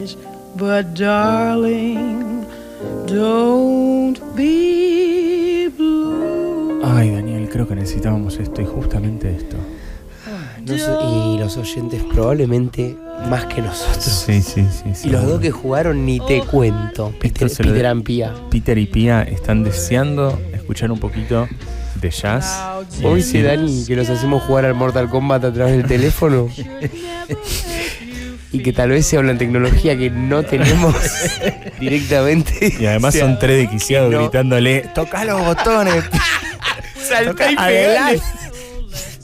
But darling, don't be blue. Ay, Daniel, creo que necesitábamos esto y justamente esto. Y los oyentes probablemente más que nosotros. Sí. Y los dos que jugaron ni te cuento. Peter and Pia. Peter y Pia están deseando escuchar un poquito de jazz. Hoy dice Dani que nos hacemos jugar al Mortal Kombat a través del teléfono. Y que tal vez sea una tecnología que no tenemos directamente. Y además son tres desquiciados gritándole: ¡toca los botones! ¡Salta y pegale!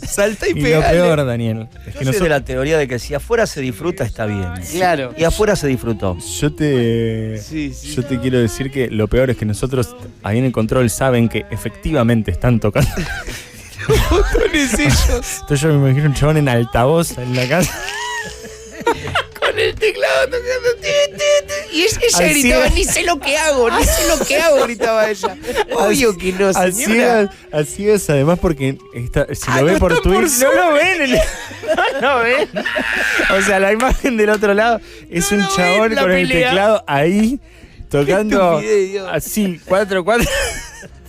Salta y Y lo pegale. peor, Daniel, es que Yo soy de la teoría de que si afuera se disfruta está bien. Claro. Y afuera se disfrutó. Yo te quiero decir que lo peor es que nosotros ahí en el control saben que efectivamente están tocando botones ellos. Entonces yo me imagino un chabón en altavoz en la casa. Con el teclado tocando. Y ella Así gritaba: es. ni sé lo que hago, gritaba ella. Obvio que no, señora. Así es, además porque si lo ve no por están por Twitch, no lo ven. No lo ven. O sea, la imagen del otro lado es un lo chabón ven la con el pelea. teclado ahí tocando estupidez, Dios. así, 4/4.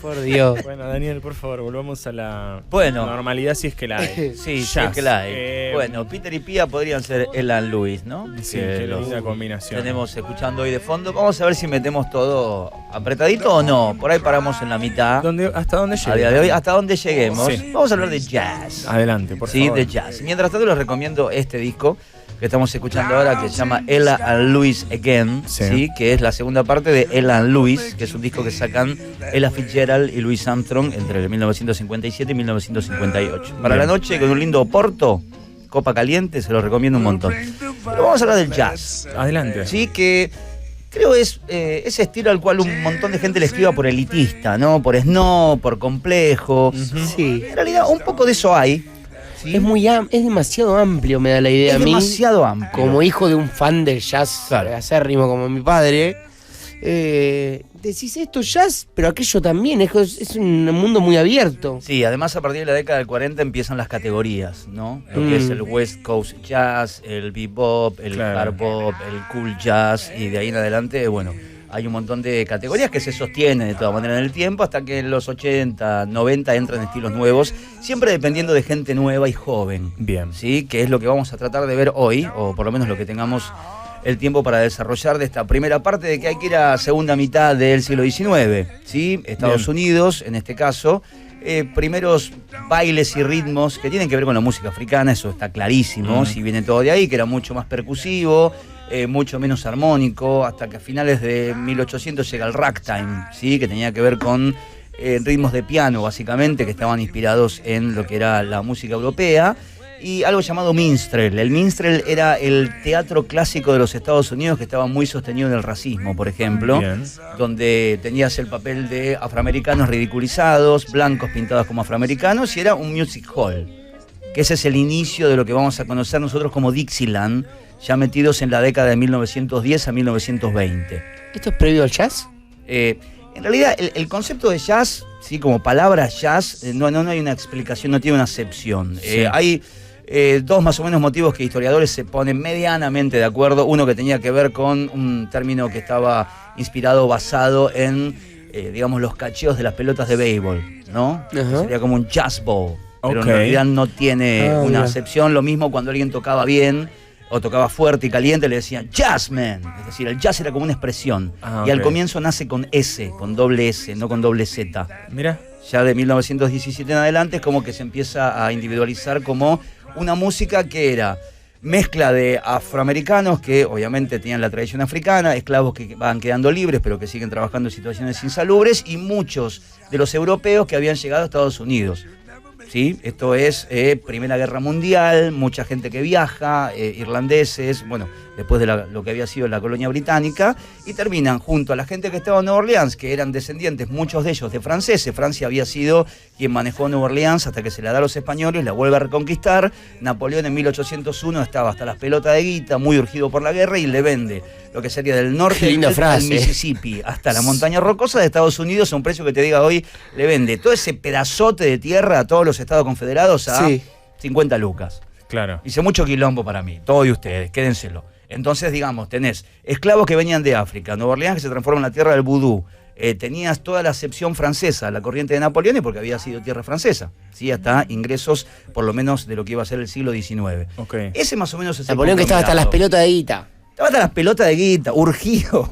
Por Dios. Bueno, Daniel, por favor, volvamos a la Normalidad si es que la hay. Sí, sí, Jazz. es que la hay. Bueno, Peter y Pia podrían ser Elan Lewis, ¿no? Sí, Que qué los linda combinación. tenemos escuchando hoy de fondo. Vamos a ver si metemos todo apretadito o no. Por ahí paramos en la mitad. ¿Hasta dónde A llega? día de hoy, hasta donde lleguemos. Sí. Vamos a hablar de jazz. Adelante, por Sí, favor. de jazz. Mientras tanto, les recomiendo este disco que estamos escuchando ahora, que se llama Ella and Louis Again, Sí. que es la segunda parte de Ella and Louis, que es un disco que sacan Ella Fitzgerald y Louis Armstrong entre el 1957 y 1958. Para Bien. la noche, con un lindo Oporto, copa caliente, se lo recomiendo un montón. Pero vamos a hablar del jazz, Adelante. ¿sí? Que creo es ese estilo al cual un montón de gente le escriba por elitista, ¿no? Por snob, por complejo. Sí. En realidad, un poco de eso hay. ¿sí? Es demasiado amplio, me da la idea Es a mí. demasiado amplio. Como hijo de un fan del jazz acérrimo como mi padre, decís esto jazz, pero aquello también, es un mundo muy abierto. Sí, además a partir de la década del 40 empiezan las categorías, ¿no? Lo que es el West Coast Jazz, el bebop, el hard bop, el cool jazz, y de ahí en adelante, bueno, hay un montón de categorías que se sostienen de todas maneras en el tiempo hasta que en los 80, 90 entran estilos nuevos, siempre dependiendo de gente nueva y joven. Bien. ¿Sí? Que es lo que vamos a tratar de ver hoy, o por lo menos lo que tengamos el tiempo para desarrollar de esta primera parte, de que hay que ir a segunda mitad del siglo XIX, ¿sí? Estados Unidos, en este caso, primeros bailes y ritmos que tienen que ver con la música africana, eso está clarísimo, si viene todo de ahí, que era mucho más percusivo, mucho menos armónico, hasta que a finales de 1800 llega el ragtime, ¿sí? Que tenía que ver con ritmos de piano, básicamente, que estaban inspirados en lo que era la música europea, y algo llamado minstrel. El minstrel era el teatro clásico de los Estados Unidos que estaba muy sostenido en el racismo, por ejemplo, donde tenías el papel de afroamericanos ridiculizados, blancos pintados como afroamericanos, y era un music hall, que ese es el inicio de lo que vamos a conocer nosotros como Dixieland, ya metidos en la década de 1910 a 1920. ¿Esto es previo al jazz? En realidad, el concepto de jazz, ¿sí? Como palabra jazz, no hay una explicación, no tiene una acepción. Hay dos más o menos motivos que historiadores se ponen medianamente de acuerdo. Uno que tenía que ver con un término que estaba inspirado, basado en, digamos, los cacheos de las pelotas de béisbol, ¿no? Sería como un jazz ball, pero en realidad no tiene una acepción. Lo mismo cuando alguien tocaba bien o tocaba fuerte y caliente, le decían jazzman. Es decir, el jazz era como una expresión. Y al comienzo nace con S, con doble S, no con doble Z. Mira. Ya de 1917 en adelante es como que se empieza a individualizar como una música que era mezcla de afroamericanos que obviamente tenían la tradición africana, esclavos que van quedando libres pero que siguen trabajando en situaciones insalubres, y muchos de los europeos que habían llegado a Estados Unidos. ¿Sí? Esto es Primera Guerra Mundial, mucha gente que viaja, irlandeses, bueno, después de lo que había sido la colonia británica, y terminan junto a la gente que estaba en Nueva Orleans, que eran descendientes, muchos de ellos de franceses. Francia había sido quien manejó Nueva Orleans hasta que se la da a los españoles, la vuelve a reconquistar. Napoleón en 1801 estaba hasta las pelotas de guita, muy urgido por la guerra, y le vende lo que sería del norte del Mississippi hasta la montaña rocosa de Estados Unidos a un precio que te diga hoy, le vende todo ese pedazote de tierra a todos los Estados Confederados a 50 lucas. Claro. Hice mucho quilombo para mí, todos de ustedes, quédenselo. Entonces, digamos, tenés esclavos que venían de África, Nueva Orleans que se transforma en la tierra del vudú. Tenías toda la acepción francesa, la corriente de Napoleón, porque había sido tierra francesa, ¿sí? Hasta ingresos, por lo menos, de lo que iba a ser el siglo XIX. Okay. Ese más o menos es Napoleón, que estaba hasta las pelotas de guita. Estaba hasta las pelotas de guita, urgido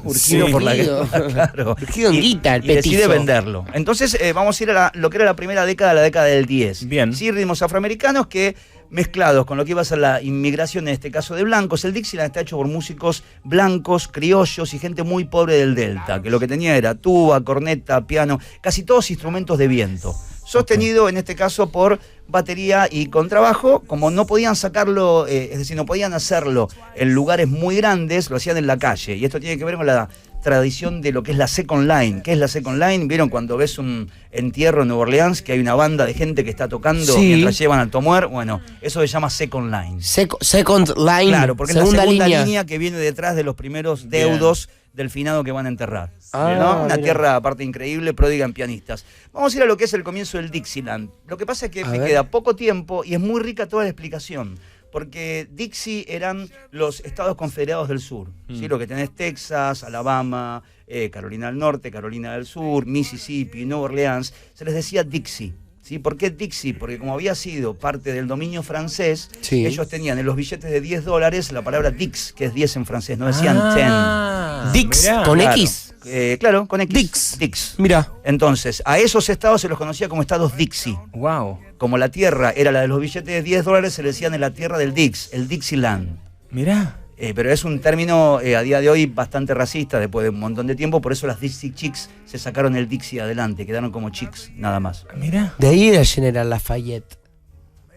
por la guerra, claro. Urgido en guita, el petizo. Y decide petizo. venderlo. Entonces vamos a ir a lo que era la primera década, la década del 10. Bien. Sí, ritmos afroamericanos que, mezclados con lo que iba a ser la inmigración, en este caso de blancos. El Dixieland está hecho por músicos blancos, criollos y gente muy pobre del Delta, que lo que tenía era tuba, corneta, piano, casi todos instrumentos de viento. Sostenido en este caso por batería y contrabajo. Como no podían sacarlo, es decir, no podían hacerlo en lugares muy grandes, lo hacían en la calle. Y esto tiene que ver con la tradición de lo que es la second line. ¿Qué es la second line? ¿Vieron cuando ves un entierro en Nueva Orleans que hay una banda de gente que está tocando mientras llevan al tomuer? Bueno, eso se llama second line. Second line. Claro, porque es la segunda línea que viene detrás de los primeros deudos del finado que van a enterrar. ¿No? Una tierra aparte increíble, pródiga en pianistas. Vamos a ir a lo que es el comienzo del Dixieland. Lo que pasa es que me queda poco tiempo y es muy rica toda la explicación. Porque Dixie eran los estados confederados del sur. ¿Sí? Lo que tenés Texas, Alabama, Carolina del Norte, Carolina del Sur, Mississippi, Nueva Orleans, se les decía Dixie. ¿Sí? ¿Por qué Dixie? Porque como había sido parte del dominio francés, ellos tenían en los billetes de $10 la palabra Dix, que es 10 en francés, no decían 10. Dix, mirá, con X. Claro, con X. Dix. Mira. Entonces, a esos estados se los conocía como estados Dixie. Wow. Como la tierra era la de los billetes de $10, se le decían en la tierra del Dix, el Dixieland. Mirá. Pero es un término a día de hoy bastante racista después de un montón de tiempo, por eso las Dixie Chicks se sacaron el Dixie adelante, quedaron como Chicks nada más. Mirá. De ahí era General Lafayette.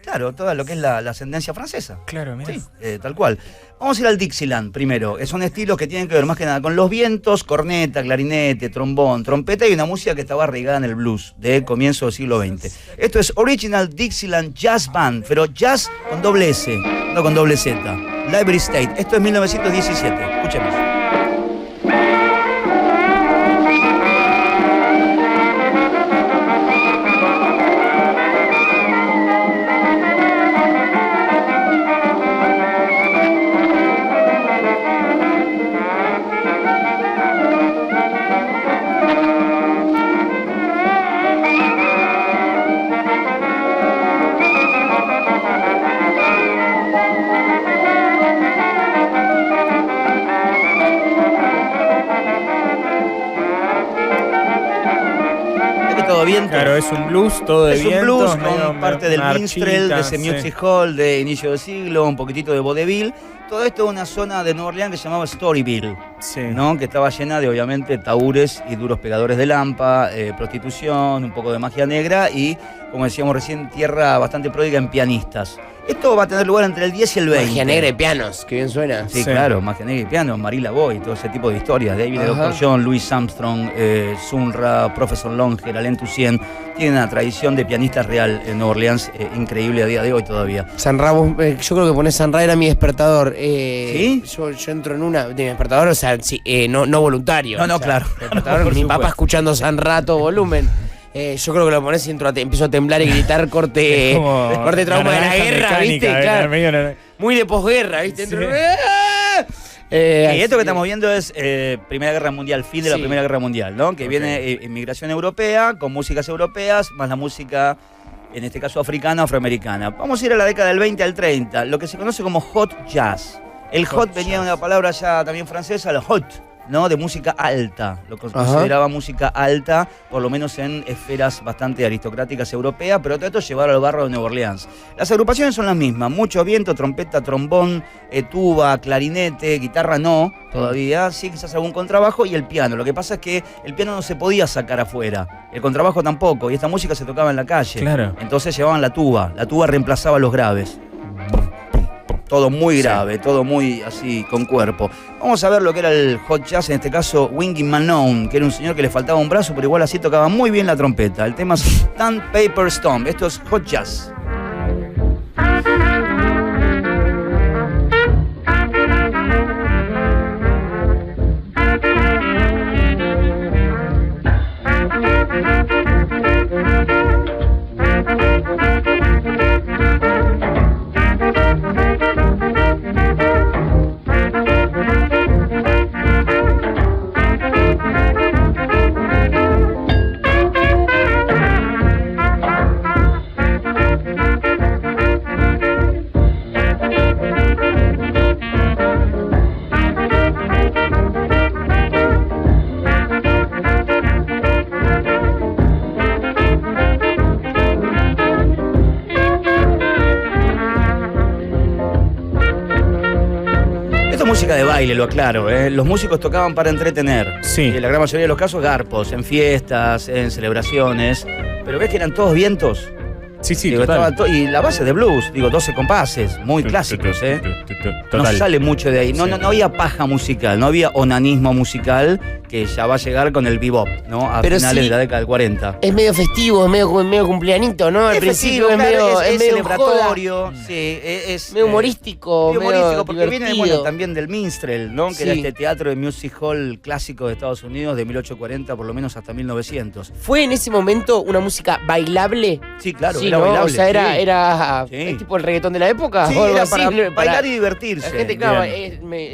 Claro, toda lo que es la ascendencia francesa. Claro, mirá. Sí, tal cual. Vamos a ir al Dixieland primero. Son estilos que tienen que ver más que nada con los vientos, corneta, clarinete, trombón, trompeta y una música que estaba arraigada en el blues de comienzo del siglo XX. Esto es Original Dixieland Jazz Band, pero jazz con doble S, no con doble Z. Library State. Esto es 1917. Escuchemos. Claro, es un blues todo de viento. Es un blues con parte del minstrel, de ese Music Hall de inicio del siglo, un poquitito de vaudeville. Todo esto es una zona de Nueva Orleans que se llamaba Storyville, ¿no? Que estaba llena de, obviamente, taúres y duros pegadores de lampa, prostitución, un poco de magia negra y, como decíamos recién, tierra bastante pródiga en pianistas. Esto va a tener lugar entre el 10 y el 20. Magia negra y pianos, que bien suena. Sí, claro, magia negra y pianos, Marilla Boy, todo ese tipo de historias. David Dr. John, Louis Armstrong, Sun Ra, Professor Longer, Alain Toussaint. Tienen una tradición de pianistas real en Nueva Orleans increíble a día de hoy todavía. San Ra, yo creo que poner San Ra era mi despertador. ¿Sí? Yo entro en una. De mi despertador, o sea, sí, no voluntario. No, o sea, claro. Despertador, mi papá escuchando San Ra a todo volumen. Yo creo que lo pones y empiezo a temblar y gritar corte trauma de la guerra, ¿viste? Claro. Muy de posguerra, ¿viste? Sí. Y esto que estamos viendo es Primera Guerra Mundial, fin de la Primera Guerra Mundial, ¿no? Que viene inmigración europea, con músicas europeas, más la música, en este caso africana, afroamericana. Vamos a ir a la década del 20 al 30, lo que se conoce como hot jazz. El hot venía de una palabra ya también francesa, el hot, ¿no? De música alta, lo consideraba música alta, por lo menos en esferas bastante aristocráticas europeas, pero todo esto llevarlo al barrio de Nueva Orleans. Las agrupaciones son las mismas, mucho viento, trompeta, trombón, tuba, clarinete, guitarra no, todavía, sí quizás algún contrabajo y el piano. Lo que pasa es que el piano no se podía sacar afuera, el contrabajo tampoco, y esta música se tocaba en la calle. Claro. Entonces llevaban la tuba reemplazaba los graves. Todo muy grave, todo muy así, con cuerpo. Vamos a ver lo que era el hot jazz, en este caso Winging Malone, que era un señor que le faltaba un brazo, pero igual así tocaba muy bien la trompeta. El tema es Sandpaper Stone. Esto es hot jazz. música de baile, lo aclaro. Los músicos tocaban para entretener. Sí. En la gran mayoría de los casos, garpos, en fiestas, en celebraciones. Pero ves que eran todos vientos. Sí, Digo, total. y la base de blues, 12 compases, muy clásicos, No sale mucho de ahí. No había paja musical, no había onanismo musical, que ya va a llegar con el bebop, ¿no? A finales de la década del 40. Es medio festivo, es medio cumpleañito, ¿no? Al principio festivo, es medio celebratorio, joda. sí, es medio humorístico, medio porque divertido. viene también del minstrel, ¿no? Que Sí. era este teatro de music hall clásico de Estados Unidos de 1840 por lo menos hasta 1900. ¿Fue en ese momento una música bailable? Sí, claro, Sí, era ¿no? bailable. O sea, era Sí. tipo el reggaetón de la época. Sí, o algo era así, para para bailar y divertirse. la gente, claro,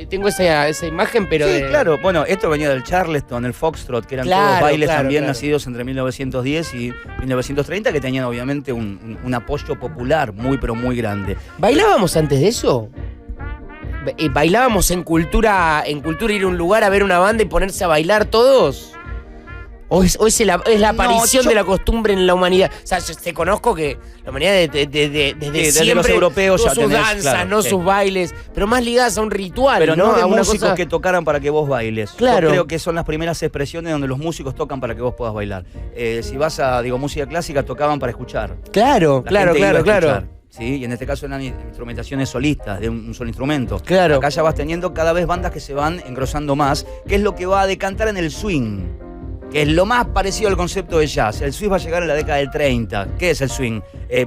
tengo esa imagen, pero Sí, claro. Bueno, esto venía del Charleston, el Foxtrot, que eran todos bailes también nacidos entre 1910 y 1930, que tenían obviamente un apoyo popular muy, pero muy grande. ¿Bailábamos antes de eso? ¿Bailábamos en cultura ir a un lugar a ver una banda y ponerse a bailar todos? ¿O es la aparición de la costumbre en la humanidad? O sea, te conozco que la humanidad desde siempre, los europeos ya sus tenés, danzas, claro, no sí. sus bailes, pero más ligadas a un ritual, Pero no de a una músicos cosa que tocaran para que vos bailes. Claro. Yo creo que son las primeras expresiones donde los músicos tocan para que vos puedas bailar. Si vas a, música clásica, tocaban para escuchar. Claro. ¿Sí? Y en este caso eran instrumentaciones solistas, de un solo instrumento. Claro. Acá ya vas teniendo cada vez bandas que se van engrosando más, que es lo que va a decantar en el swing, que es lo más parecido al concepto de jazz. El swing va a llegar en la década del 30. ¿Qué es el swing?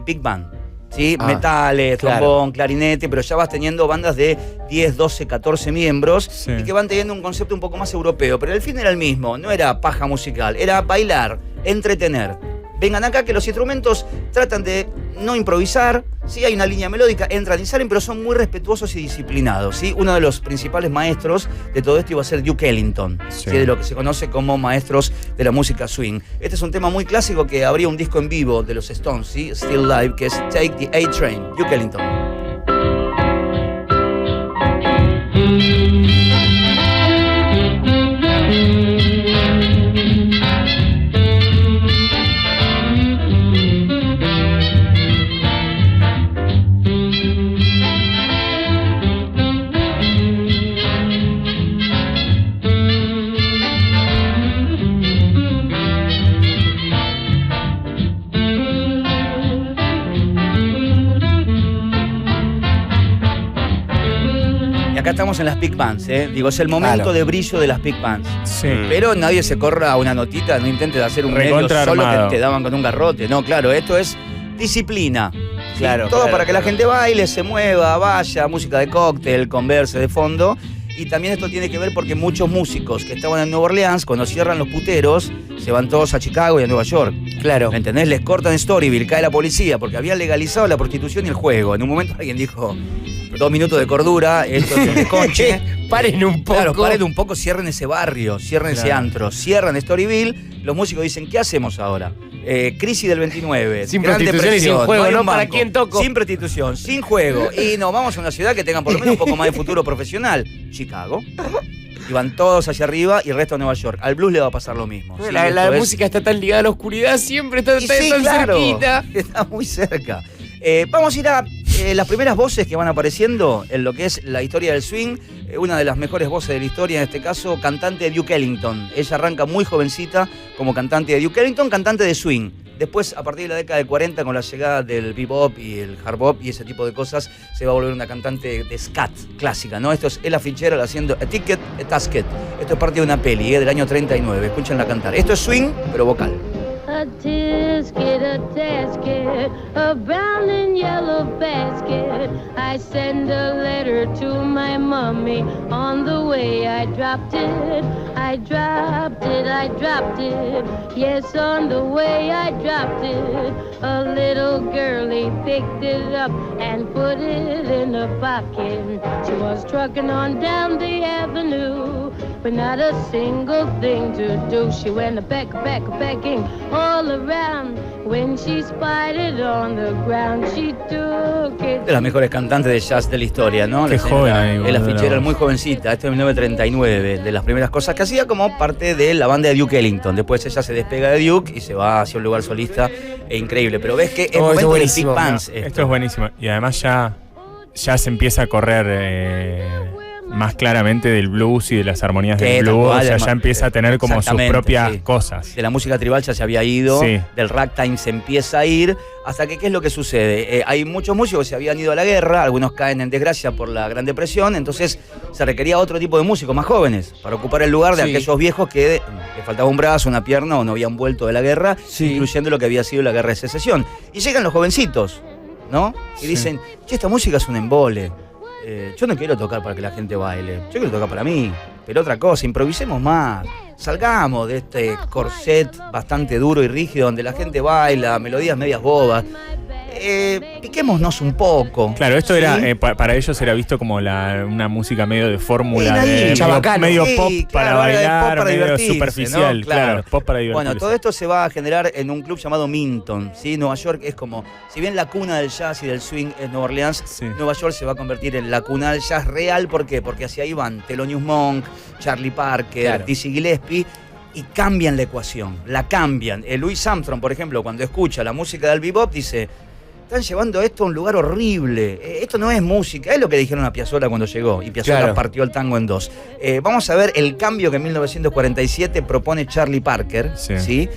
Big band. ¿Sí? Metales, trombón, clarinete, pero ya vas teniendo bandas de 10, 12, 14 miembros y que van teniendo un concepto un poco más europeo. Pero el fin era el mismo, no era paja musical, era bailar, entretener. Vengan acá que los instrumentos tratan de no improvisar, sí hay una línea melódica, entran y salen, pero son muy respetuosos y disciplinados, ¿sí? Uno de los principales maestros de todo esto iba a ser Duke Ellington, ¿sí? De lo que se conoce como maestros de la música swing. Este es un tema muy clásico que habría un disco en vivo de los Stones, ¿sí? Still Live, que es Take the A-Train, Duke Ellington. Acá estamos en las big bands, es el momento de brillo de las big bands. Sí. Pero nadie se corra a una notita, no intentes hacer un medio solo que te daban con un garrote. No, claro, esto es disciplina. Claro, todo para que la gente baile, se mueva, vaya, música de cóctel, converse de fondo. Y también esto tiene que ver porque muchos músicos que estaban en Nueva Orleans, cuando cierran los puteros, se van todos a Chicago y a Nueva York. Claro. ¿Me entendés? Les cortan Storyville, cae la policía, porque habían legalizado la prostitución y el juego. En un momento alguien dijo, 2 minutos de cordura, esto es un desconche. Paren un poco. Claro, paren un poco, cierren ese barrio, cierren ese antro, cierran Storyville. Los músicos dicen, ¿qué hacemos ahora? Crisis del 29, sin Gran prostitución Depresión, y sin juego, no ¿no? ¿Para quién toco? Sin prostitución, sin juego. Y nos vamos a una ciudad que tenga por lo menos un poco más de futuro profesional. Chicago. Y van todos hacia arriba y el resto a Nueva York. Al blues le va a pasar lo mismo. ¿Sí? La música está tan ligada a la oscuridad, siempre está tan cerquita. Está muy cerca. Vamos a ir a las primeras voces que van apareciendo en lo que es la historia del swing. Una de las mejores voces de la historia, en este caso, cantante de Duke Ellington. Ella arranca muy jovencita como cantante de Duke Ellington, cantante de swing. Después, a partir de la década del 40, con la llegada del bebop y el hard bop y ese tipo de cosas, se va a volver una cantante de scat clásica, ¿no? Esto es Ella Fitzgerald haciendo A Ticket, A Tasket. Esto es parte de una peli del año 39. Escúchenla cantar. Esto es swing, pero vocal. A tisket, a tasket, a brown and yellow basket. I send a letter to my mommy. On the way I dropped it. I dropped it, I dropped it. Yes, on the way I dropped it. A little girlie picked it up and put it in her pocket. She was trucking on down the avenue, but not a single thing to do. She went backing all around. When she spied it on the ground, she took it. De las mejores cantantes de jazz de la historia, ¿no? Qué joven ahí, Ella Fitzgerald, muy jovencita, esto es 1939, de las primeras cosas que hacía como parte de la banda de Duke Ellington. Después ella se despega de Duke y se va hacia un lugar solista, increíble. Pero ves que es momento de Big Bands. Esto es buenísimo. Y además ya se empieza a correr más claramente del blues y de las armonías del Tal blues. cual, O sea, ya empieza a tener como sus exactamente, propias sí. cosas. De la música tribal ya se había ido, Sí. del ragtime se empieza a ir, hasta que ¿qué es lo que sucede? Hay muchos músicos que se habían ido a la guerra, algunos caen en desgracia por la Gran Depresión, entonces se requería otro tipo de músicos más jóvenes para ocupar el lugar de Sí. aquellos viejos que les faltaba un brazo, una pierna o no habían vuelto de la guerra, Sí. incluyendo lo que había sido la guerra de secesión. Y llegan los jovencitos, ¿no? Y dicen, che, esta música es un embole. Yo no quiero tocar para que la gente baile, yo quiero tocar para mí. Pero otra cosa, improvisemos más. Salgamos de este corset bastante duro y rígido donde la gente baila, melodías medias bobas. Piquémonos un poco. Claro, esto ¿sí? era para ellos era visto como una música medio de fórmula, Era ahí, de chabacano. medio Sí, pop para claro, era de bailar, pop para medio divertirse, superficial, ¿no? claro, pop para divertirse. Bueno, todo esto se va a generar en un club llamado Minton, ¿sí? Nueva York es como, si bien la cuna del jazz y del swing es Nueva Orleans, Sí. Nueva York se va a convertir en la cuna del jazz real. ¿Por qué? Porque hacia ahí van Thelonious Monk, Charlie Parker, Claro. Dizzy Gillespie, y cambian la ecuación, la cambian. Louis Armstrong, por ejemplo, cuando escucha la música del bebop, dice, están llevando esto a un lugar horrible, esto no es música, es lo que dijeron a Piazzolla cuando llegó, y Piazzolla Claro. partió el tango en dos. Vamos a ver el cambio que en 1947 propone Charlie Parker, Sí. ¿sí?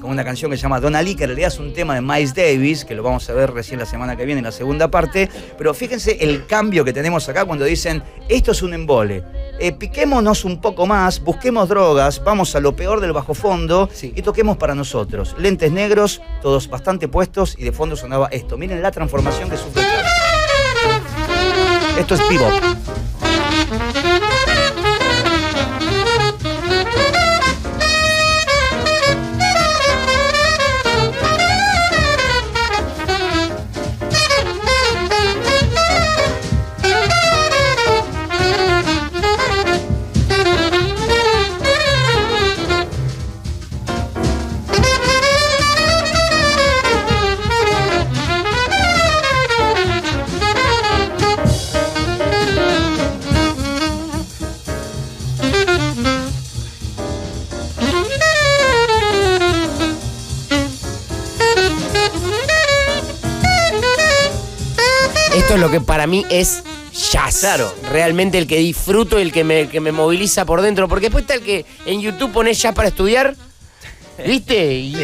Con una canción que se llama Donna Lee, que en realidad es un tema de Miles Davis, que lo vamos a ver recién la semana que viene en la segunda parte, pero fíjense el cambio que tenemos acá cuando dicen, esto es un embole, piquémonos un poco más, busquemos drogas, vamos a lo peor del bajo fondo Sí. y toquemos para nosotros. Lentes negros, todos bastante puestos, y de fondo sonaba esto. Miren la transformación que sufre el jazz. Esto es bebop. Esto es lo que para mí es jazz. Claro. Realmente el que disfruto y el que me moviliza por dentro. Porque después está el que en YouTube pones jazz para estudiar. ¿Viste? Y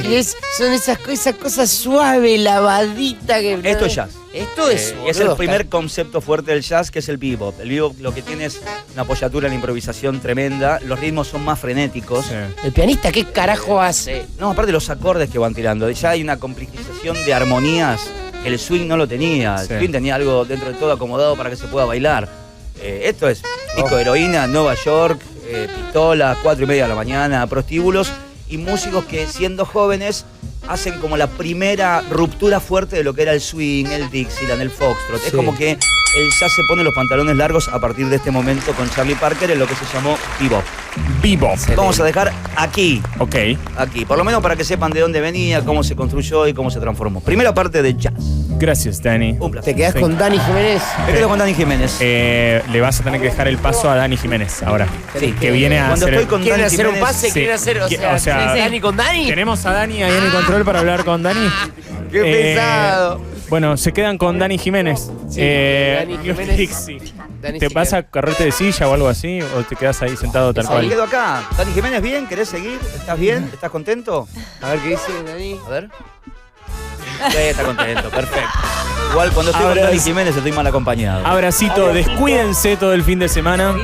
son esas cosas suaves, lavaditas que. Esto es jazz. Esto es. Y es el boludo, primer concepto fuerte del jazz, que es el bebop. El bebop lo que tiene es una apoyatura en la improvisación tremenda, los ritmos son más frenéticos. Sí. El pianista, ¿qué carajo hace? No, aparte los acordes que van tirando, ya hay una complejización de armonías. El swing no lo tenía, Sí. el swing tenía algo dentro de todo acomodado para que se pueda bailar. Esto es disco de heroína, Nueva York, pistola, 4:30 de la mañana, prostíbulos y músicos que siendo jóvenes hacen como la primera ruptura fuerte de lo que era el swing, el Dixieland, el foxtrot. Es Sí. como que el jazz se pone los pantalones largos a partir de este momento con Charlie Parker en lo que se llamó bebop. Bebop. Vamos a dejar aquí, Ok. por lo menos para que sepan de dónde venía, cómo se construyó y cómo se transformó. Primera parte de jazz. Gracias, Dani. Un placer. ¿Te quedás Sí. con Dani Jiménez? Me quedo con Dani Jiménez. Le vas a tener que dejar el paso a Dani Jiménez ahora. Sí. Que viene a Cuando hacer. estoy con ¿Quieren Dani hacer un Jiménez, pase? Sí. ¿Quieren hacer, o sea, Dani con Dani? Tenemos a Dani ahí en el control para hablar con Dani. ¡Qué pesado! Bueno, se quedan con Dani Jiménez. Sí, Dani Jiménez. Sí. Dani ¿Te se vas queda. a correrte de silla o algo así? ¿O te quedas ahí sentado tal Me cual? quedo acá. Dani Jiménez, ¿bien? ¿Querés seguir? ¿Estás bien? ¿Estás contento? A ver qué dice Dani. A ver. Sí, está contento, perfecto. Igual cuando estoy con Ahora Dani sí. Jiménez estoy mal acompañado. Abracito, descuídense todo el fin de semana.